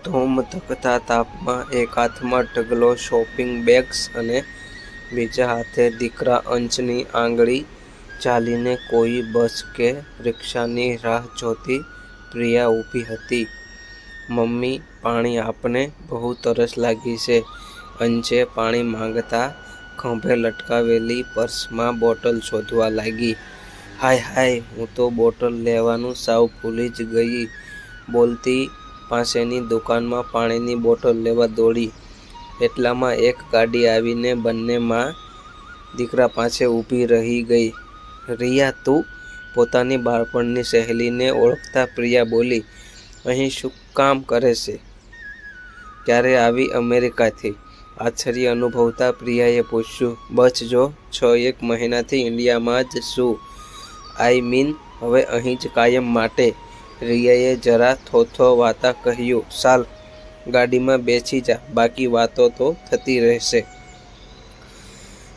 ધોમધકતા તાપમાં એક હાથમાં ઢગલો શોપિંગ બેગ્સ અને બીજા હાથે દીકરા અંશની આંગળી ઝાલીને કોઈ બસ કે રિક્ષાની રાહ જોતી પ્રિયા ઊભી હતી. મમ્મી, પાણી આપને, બહુ તરસ લાગી છે. અંશે પાણી માંગતા ખંભે લટકાવેલી પર્સમાં બોટલ શોધવા લાગી. હાય હાય, હું તો બોટલ લેવાનું સાવ ભૂલી જ ગઈ, બોલતી પાસેની દુકાનમાં પાણીની બોટલ લેવા દોડી. એટલામાં એક ગાડી આવીને બંને મા દીકરા પાસે ઊભી રહી ગઈ. રિયા, તું? પોતાની બાળપણની સહેલીને ઓળખતા પ્રિયા બોલી. અહીં શું કામ કરે છે? ક્યારે આવી અમેરિકાથી? આશ્ચર્ય અનુભવતા પ્રિયાએ પૂછ્યું. બસ જો 6-1 મહિનાથી ઇન્ડિયામાં જ છું. આઈ મીન હવે અહીં જ કાયમ માટે. રિયાએ જરા થોથવાતા કહ્યું. ચાલ, ગાડીમાં બેસી જા, બાકી વાતો તો થતી રહેશે.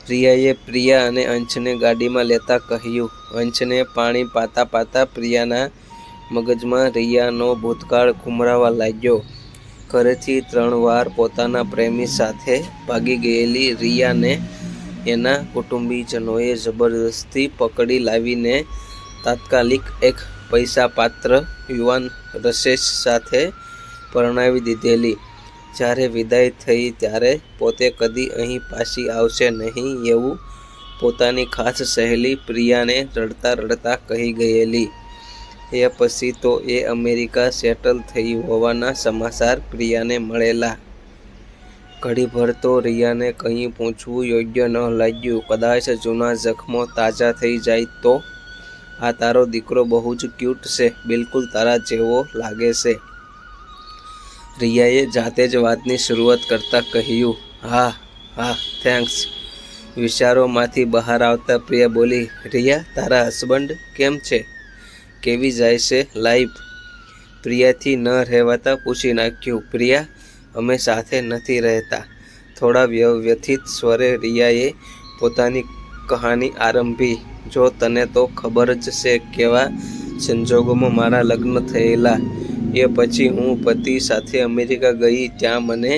રિયાએ પ્રિયા અને અંશને ગાડીમાં લેતા કહ્યું. અંશને પાણી પાતા પાતા પ્રિયાના મગજમાં રિયાનો ભૂતકાળ ઘૂમરાવા લાગ્યો. ઘરેથી 3 વાર પોતાના પ્રેમી સાથે ભાગી ગયેલી રિયાને એના કુટુંબીજનોએ જબરદસ્તી પકડી લાવીને તાત્કાલિક એક પૈસાપાત્ર યુવાન રસેશ સાથે પરણાવી દીધેલી. જ્યારે વિદાય થઈ ત્યારે પોતે કદી અહીં પાછી આવશે નહીં એવું પોતાની ખાસ સહેલી પ્રિયાને રડતા રડતા કહી ગયેલી. એ પછી તો એ અમેરિકા સેટલ થઈ હોવાના સમાચાર પ્રિયાને મળેલા. ઘડીભર તો રિયાને કંઈ પૂછવું યોગ્ય ન લાગ્યું. કદાચ જૂના જખમો તાજા થઈ જાય તો? આ તારો દીકરો બહુ જ ક્યૂટ છે, બિલકુલ તારા જેવો લાગે છે. રિયાએ જાતે જ વાતની શરૂઆત કરતા કહ્યું. હા હા, થેન્ક્સ. વિચારોમાંથી બહાર આવતા પ્રિયા બોલી. રિયા, તારા હસબન્ડ કેમ છે? કેવી જાય છે લાઈફ? પ્રિયાથી ન રહેવાતા પૂછી નાખ્યું. પ્રિયા, અમે સાથે નથી રહેતા. થોડા વ્યથિત સ્વરે રિયાએ પોતાની કહાની આરંભી. જો તને તો ખબર જ છે કેવા સંજોગોમાં મારા લગ્ન થયેલા. એ પછી હું પતિ સાથે અમેરિકા ગઈ. ત્યાં મને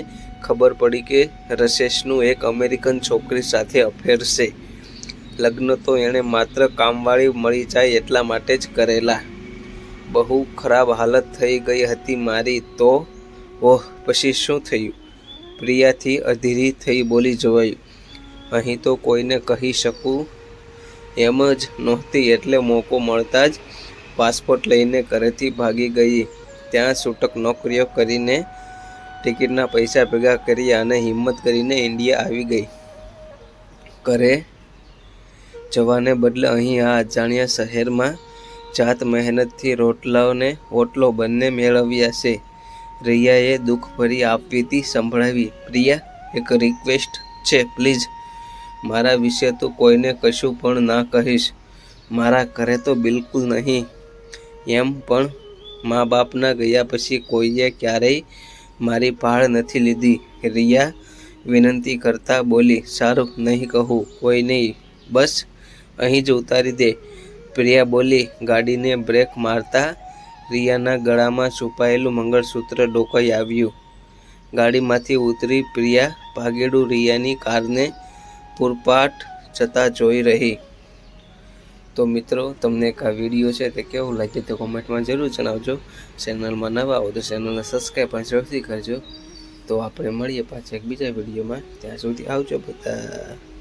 ખબર પડી કે રસેશનું એક અમેરિકન છોકરી સાથે અફેર છે. લગ્ન તો એણે માત્ર કામવાળી મળી જાય એટલા માટે જ કરેલા. બહુ ખરાબ હાલત થઈ ગઈ હતી મારી તો. ઓહ, પછી શું થયું? પ્રિયાથી અધીરી થઈ બોલી જવાયું. અહીં તો કોઈને કહી શકું એમ જ નહોતી એટલે મોકો મળતા જ પાસપોર્ટ લઈને ઘરેથી ભાગી ગઈ. ત્યાં છૂટક નોકરીઓ કરીને ટિકિટના પૈસા ભેગા કર્યા અને હિંમત કરીને ઇન્ડિયા આવી ગઈ. ઘરે જવાને બદલે અહીં આ અજાણ્યા શહેરમાં જાત મહેનતથી રોટલાને ઓટલો બંને મેળવ્યા છે. રિયાએ દુઃખભરી આપવીતી સંભળાવી. પ્રિયા, એક રિક્વેસ્ટ છે, પ્લીઝ. મારા વિશે તો કોઈને કશું પણ ના કહીશ. મારા ઘરે તો બિલકુલ નહીં. એમ પણ મા બાપના ગયા પછી કોઈએ ક્યારેય મારી ભાળ નથી લીધી. રિયા વિનંતી કરતા બોલી. સારું, નહીં કહું, કોઈ નહીં, બસ અહીં જ ઉતારી દે. પ્રિયા બોલી. ગાડીને બ્રેક મારતા રિયાના ગળામાં છુપાયેલું મંગળસૂત્ર ડોકાઈ આવ્યું. ગાડીમાંથી ઉતરી પ્રિયા ભાગેડુ રિયાની કારને પૂરપાટ જતા જોઈ રહી. તો મિત્રો, તમને એક આ વિડીયો છે તે કેવું લાગે તે કોમેન્ટમાં જરૂર જણાવજો. ચેનલમાં નવા હો તો ચેનલને સબસ્ક્રાઈબ પણ જરૂરથી કરજો. તો આપણે મળીએ પાછા એક બીજા વિડીયોમાં. ત્યાં સુધી આવજો બધા.